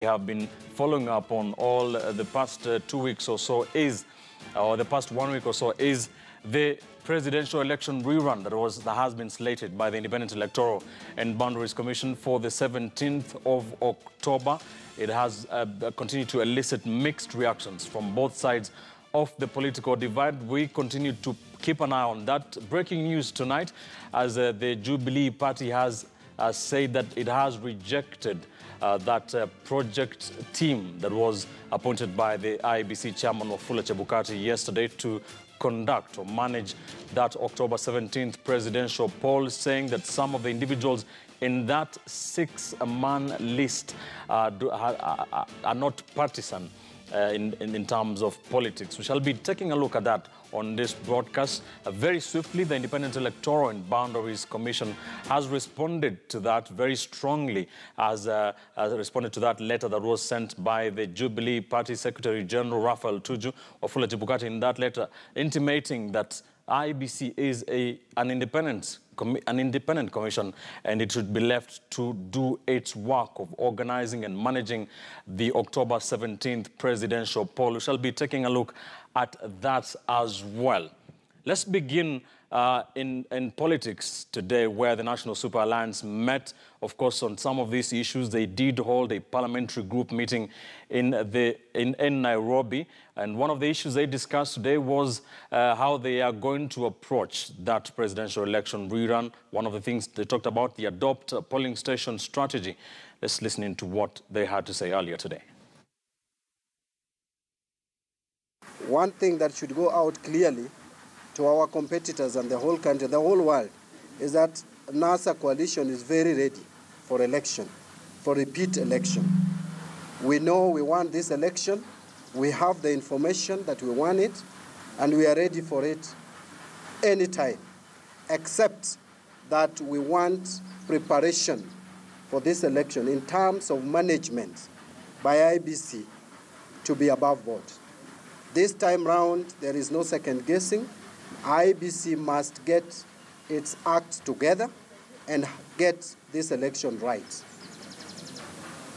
We have been following up on all the past 2 weeks or so or the past 1 week or so is the presidential election rerun that has been slated by the Independent Electoral and Boundaries Commission for the 17th of October. It has continued to elicit mixed reactions from both sides of the political divide. We continue to keep an eye on that. Breaking news tonight as the Jubilee Party has said that it has rejected that project team that was appointed by the IEBC chairman Wafula Chebukati yesterday to conduct or manage that October 17th presidential poll, saying that some of the individuals in that 6-man list are not partisan in terms of politics. We shall be taking a look at that on this broadcast. Very swiftly, the Independent Electoral and Boundaries Commission has responded to that very strongly, as responded to that letter that was sent by the Jubilee Party Secretary General Raphael Tuju Wafula Chebukati. In that letter, intimating that IEBC is an independent commission, and it should be left to do its work of organizing and managing the October 17th presidential poll. We shall be taking a look at that as well. Let's begin in politics today, where the National Super Alliance met, of course, on some of these issues. They did hold a parliamentary group meeting in Nairobi, and one of the issues they discussed today was how they are going to approach that presidential election rerun. One of the things they talked about, the adopt polling station strategy. Let's listen into what they had to say earlier today. One thing that should go out clearly to our competitors and the whole country, the whole world, is that NASA coalition is very ready for election, for repeat election. We know we want this election, we have the information that we want it, and we are ready for it anytime, except that we want preparation for this election in terms of management by IEBC to be above board. This time round, there is no second guessing. IEBC must get its act together and get this election right.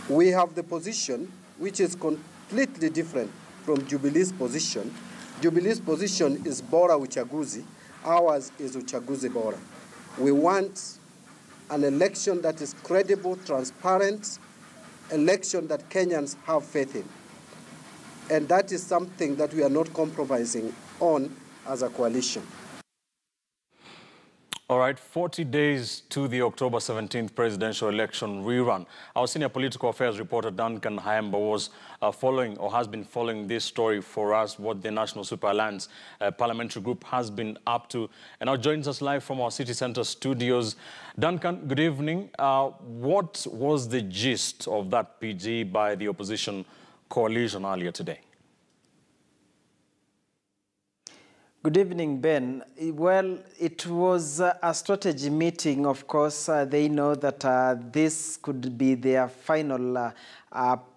We have the position which is completely different from Jubilee's position. Jubilee's position is bora uchaguzi, ours is uchaguzi bora. We want an election that is credible, transparent, election that Kenyans have faith in. And that is something that we are not compromising on as a coalition. All right, 40 days to the October 17th presidential election rerun. Our senior political affairs reporter Duncan Hayamba was following, or has been following, this story for us, what the National Super Alliance parliamentary group has been up to, and now joins us live from our city center studios. Duncan, good evening. What was the gist of that PG by the opposition coalition earlier today? Good evening, Ben. Well, it was a strategy meeting. Of course, they know that this could be their final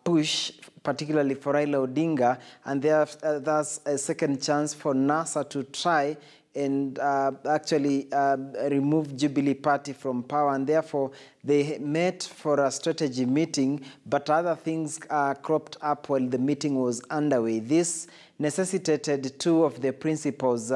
push, particularly for Raila Odinga, and there's a second chance for NASA to try and actually remove Jubilee Party from power, and therefore they met for a strategy meeting, but other things cropped up while the meeting was underway. This necessitated two of the principals,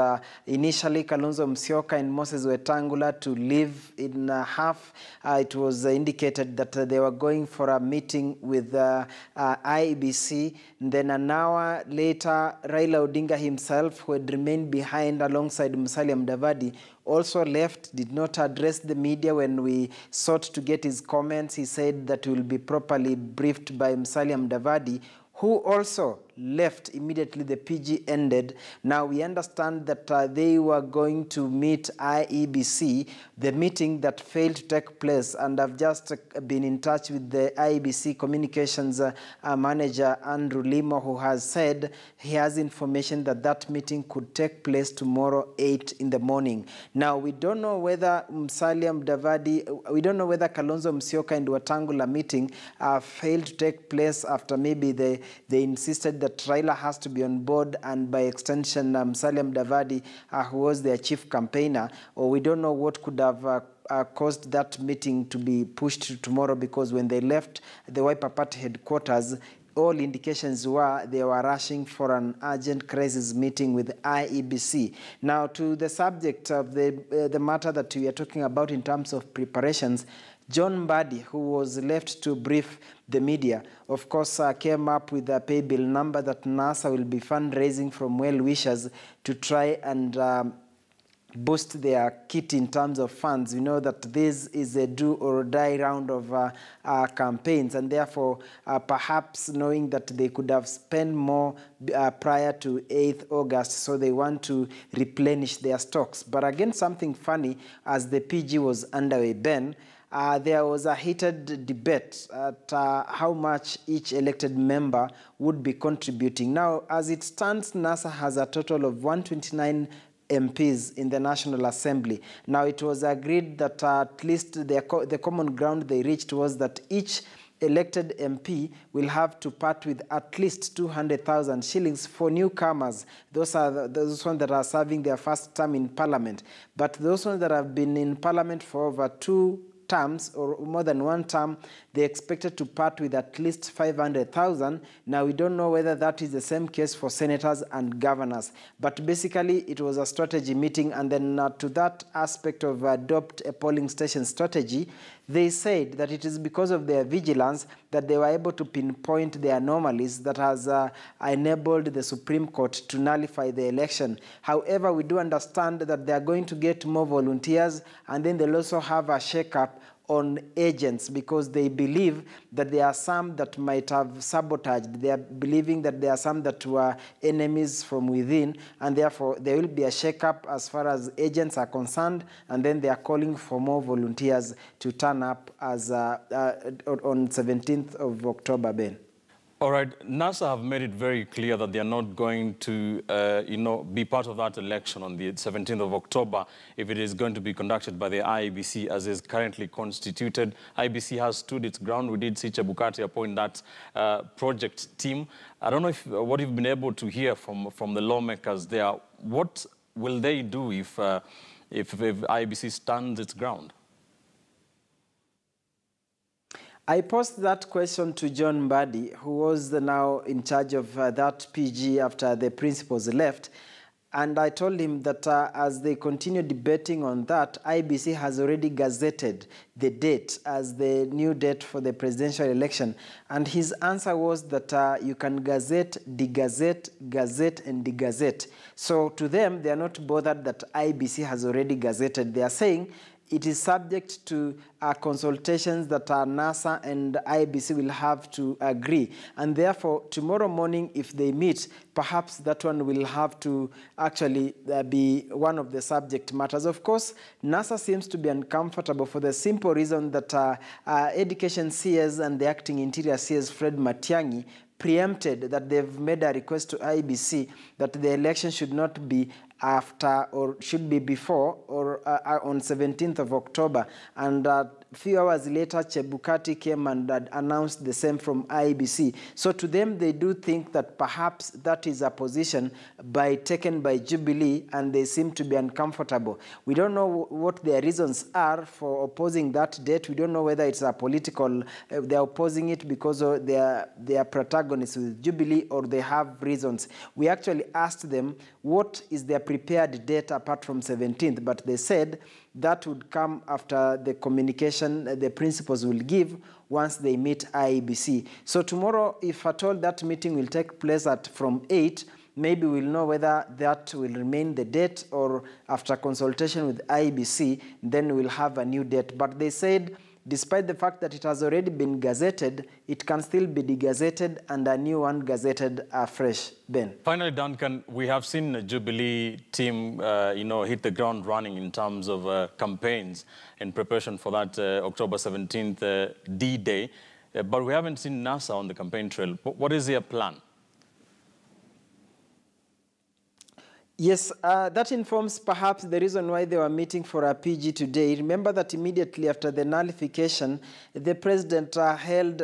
initially Kalonzo Musyoka and Moses Wetangula, to leave in half. It was indicated that they were going for a meeting with IEBC. And then an hour later, Raila Odinga himself, who had remained behind alongside Musalia Mudavadi, also left, did not address the media. When we sought to get his comments, he said that he will be properly briefed by Musalia Mudavadi, who also left immediately the PG ended. Now we understand that they were going to meet IEBC, the meeting that failed to take place, and I've just been in touch with the IEBC communications manager, Andrew Limo, who has said he has information that that meeting could take place tomorrow, 8 in the morning. Now we don't know whether Musalia Mudavadi, we don't know whether Kalonzo Musyoka and Wetangula meeting failed to take place after maybe they insisted that Raila has to be on board, and by extension Musalia Mudavadi, who was their chief campaigner, or we don't know what could have caused that meeting to be pushed to tomorrow, because when they left the Wiper Party headquarters, all indications were they were rushing for an urgent crisis meeting with IEBC. Now, to the subject of the matter that we are talking about in terms of preparations, John Mbadi, who was left to brief the media, of course, came up with a pay bill number that NASA will be fundraising from well-wishers to try and boost their kit in terms of funds. We know that this is a do or die round of campaigns, and therefore perhaps knowing that they could have spent more prior to 8th August, so they want to replenish their stocks. But again, something funny, as the PG was underway, Ben, there was a heated debate at how much each elected member would be contributing. Now, as it stands, NASA has a total of 129 MPs in the National Assembly. Now, it was agreed that at least the common ground they reached was that each elected MP will have to part with at least 200,000 shillings for newcomers. Those are those ones that are serving their first term in Parliament. But those ones that have been in Parliament for over 2 terms or more than 1 term, they expected to part with at least 500,000. Now, we don't know whether that is the same case for senators and governors. But basically, it was a strategy meeting. And then to that aspect of adopt a polling station strategy, they said that it is because of their vigilance that they were able to pinpoint the anomalies that has enabled the Supreme Court to nullify the election. However, we do understand that they are going to get more volunteers, and then they'll also have a shake-up on agents, because they believe that there are some that might have sabotaged. They are believing that there are some that were enemies from within, and therefore there will be a shake-up as far as agents are concerned, and then they are calling for more volunteers to turn up as on 17th of October, Ben. All right, NASA have made it very clear that they are not going to, be part of that election on the 17th of October if it is going to be conducted by the IEBC as is currently constituted. IEBC has stood its ground. We did see Chebukati appoint that project team. I don't know what you've been able to hear from the lawmakers there. What will they do if IEBC stands its ground? I posed that question to John Mbadi, who was now in charge of that PG after the principals left. And I told him that as they continue debating on that, IEBC has already gazetted the date as the new date for the presidential election. And his answer was that you can gazette, degazette, gazette, and degazette. So to them, they are not bothered that IEBC has already gazetted. They are saying it is subject to consultations that NASA and IEBC will have to agree. And therefore, tomorrow morning, if they meet, perhaps that one will have to actually be one of the subject matters. Of course, NASA seems to be uncomfortable for the simple reason that Education CS and the Acting Interior CS, Fred Matiang'i, preempted that they've made a request to IEBC that the election should not be after or should be before or on 17th of October. And a few hours later, Chebukati came and announced the same from IEBC. So to them, they do think that perhaps that is a position taken by Jubilee, and they seem to be uncomfortable. We don't know what their reasons are for opposing that date. We don't know whether it's a political, they're opposing it because of their protagonists with Jubilee, or they have reasons. We actually asked them what is their prepared date apart from 17th, but they said that would come after the communication the principals will give once they meet IEBC. So tomorrow, if at all that meeting will take place from 8, maybe we'll know whether that will remain the date, or after consultation with IEBC, then we'll have a new date. But they said, despite the fact that it has already been gazetted, it can still be degazetted and a new one gazetted afresh. Ben. Finally, Duncan, we have seen the Jubilee team, hit the ground running in terms of campaigns in preparation for that October 17th D-Day, but we haven't seen NASA on the campaign trail. What is their plan? Yes, that informs perhaps the reason why they were meeting for a PG today. Remember that immediately after the nullification, the president led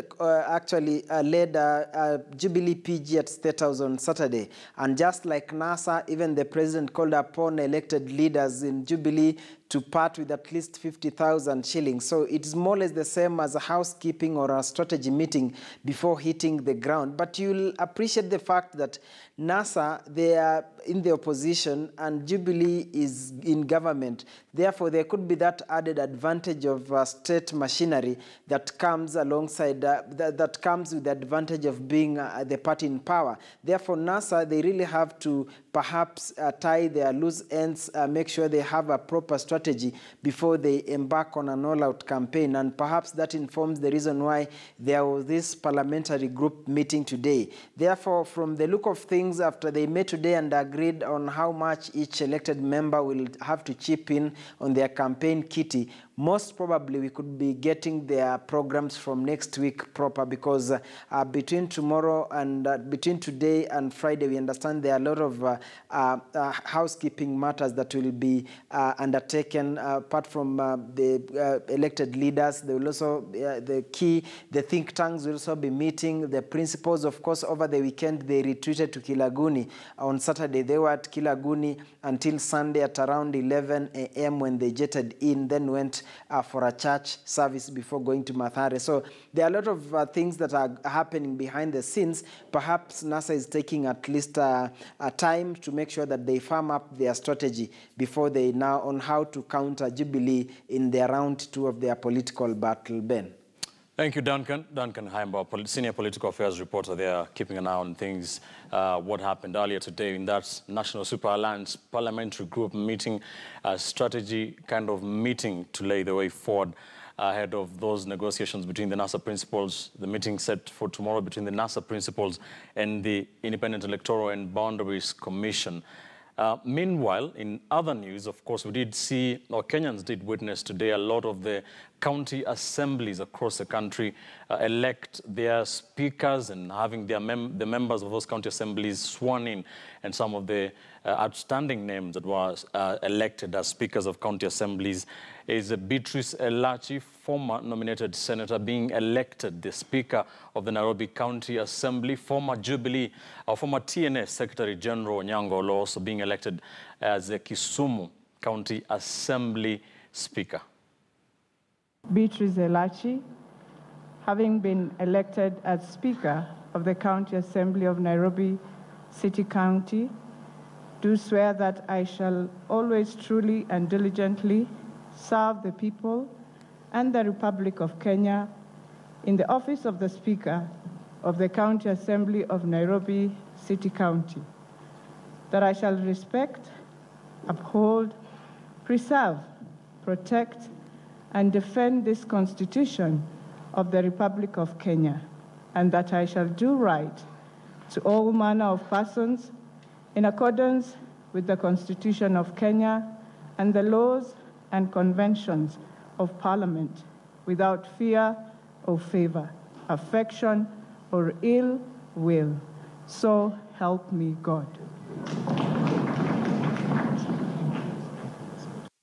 a Jubilee PG at State House on Saturday. And just like NASA, even the president called upon elected leaders in Jubilee to part with at least 50,000 shillings. So it's more or less the same as a housekeeping or a strategy meeting before hitting the ground. But you'll appreciate the fact that NASA, they are in the opposition and Jubilee is in government. Therefore, there could be that added advantage of state machinery that comes alongside, that comes with the advantage of being the party in power. Therefore, NASA, they really have to perhaps tie their loose ends, make sure they have a proper strategy before they embark on an all-out campaign. And perhaps that informs the reason why there was this parliamentary group meeting today. Therefore, from the look of things, after they met today and agreed on how much each elected member will have to chip in on their campaign kitty, most probably we could be getting their programs from next week proper, because between tomorrow and between today and Friday, we understand there are a lot of housekeeping matters that will be undertaken. Apart from the elected leaders, they will also, the think tanks will also be meeting. The principals, of course, over the weekend, they retreated to Kilaguni. On Saturday, they were at Kilaguni until Sunday at around 11 a.m. when they jetted in, then went for a church service before going to Mathare. So there are a lot of things that are happening behind the scenes. Perhaps NASA is taking at least a time to make sure that they firm up their strategy before they now on how to counter Jubilee in their round 2 of their political battle, Ben. Thank you, Duncan. Duncan Haimba, senior political affairs reporter there, keeping an eye on things, what happened earlier today in that National Super Alliance parliamentary group meeting, a strategy kind of meeting to lay the way forward ahead of those negotiations between the NASA principals, the meeting set for tomorrow between the NASA principals and the Independent Electoral and Boundaries Commission. Meanwhile, in other news, of course, we did see, or Kenyans did witness today, a lot of the county assemblies across the country elect their speakers and having their the members of those county assemblies sworn in. And some of the outstanding names that were elected as speakers of county assemblies is Beatrice Elachi, former nominated senator, being elected the Speaker of the Nairobi County Assembly. Former Jubilee, former TNS Secretary General Onyango Olo also being elected as the Kisumu County Assembly Speaker. Beatrice Elachi, having been elected as Speaker of the County Assembly of Nairobi City County, do swear that I shall always truly and diligently serve the people and the Republic of Kenya in the office of the Speaker of the County Assembly of Nairobi City County, that I shall respect, uphold, preserve, protect, and defend this Constitution of the Republic of Kenya, and that I shall do right to all manner of persons in accordance with the Constitution of Kenya and the laws and conventions of Parliament, without fear or favor, affection or ill will. So help me God.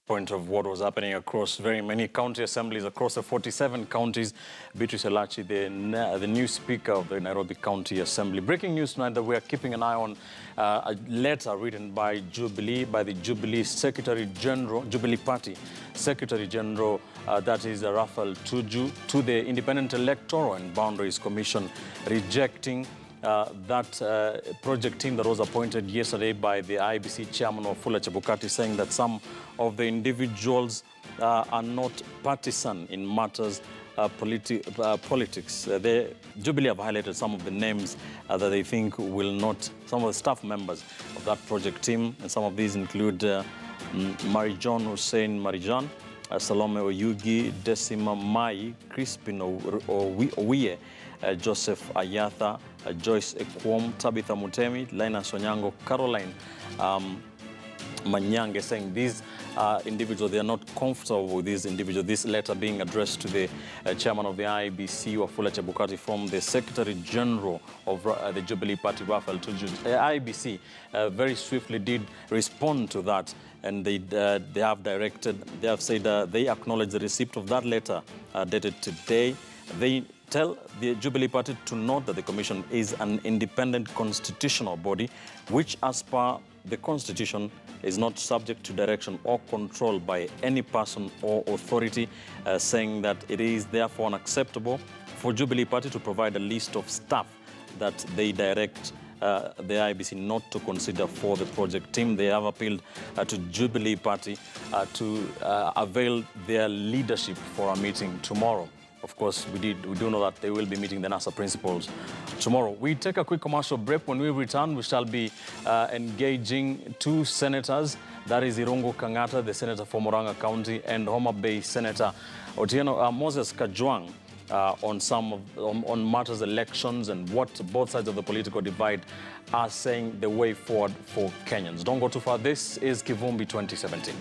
Point of what was happening across very many county assemblies across the 47 counties. Beatrice Elachi, the new Speaker of the Nairobi County Assembly. Breaking news tonight that we are keeping an eye on a letter written by Jubilee, by the Jubilee Secretary General, Jubilee Party Secretary General, that is Raphael Tuju, to the Independent Electoral and Boundaries Commission, rejecting that project team that was appointed yesterday by the IEBC chairman Wafula Chebukati, saying that some of the individuals are not partisan in matters politics. The Jubilee have highlighted some of the names that they think will not, some of the staff members of that project team, and some of these include Marijan Hussein Marijan, Salome Oyugi, Decima Mai, Crispin Owie, Joseph Ayatha, Joyce Ekwom, Tabitha Mutemi, Lina Sonyango, Caroline Manyange, saying these individuals, they are not comfortable with these individuals. This letter being addressed to the chairman of the IEBC, Wafula Chebukati, from the Secretary General of the Jubilee Party, Raphael Tuju. IEBC very swiftly did respond to that, and they have said they acknowledge the receipt of that letter dated today. They tell the Jubilee Party to note that the Commission is an independent constitutional body, which, as per the Constitution, is not subject to direction or control by any person or authority, saying that it is therefore unacceptable for Jubilee Party to provide a list of staff that they direct the IEBC not to consider for the project team. They have appealed to Jubilee Party to avail their leadership for a meeting tomorrow. Of course, we do know that they will be meeting the NASA principals tomorrow. We take a quick commercial break. When we return, we shall be engaging two senators. That is Irungu Kangata, the senator for Murang'a County, and Homa Bay Senator Otieno Moses Kajwang on matters elections and what both sides of the political divide are saying the way forward for Kenyans. Don't go too far. This is Kivumbi 2017.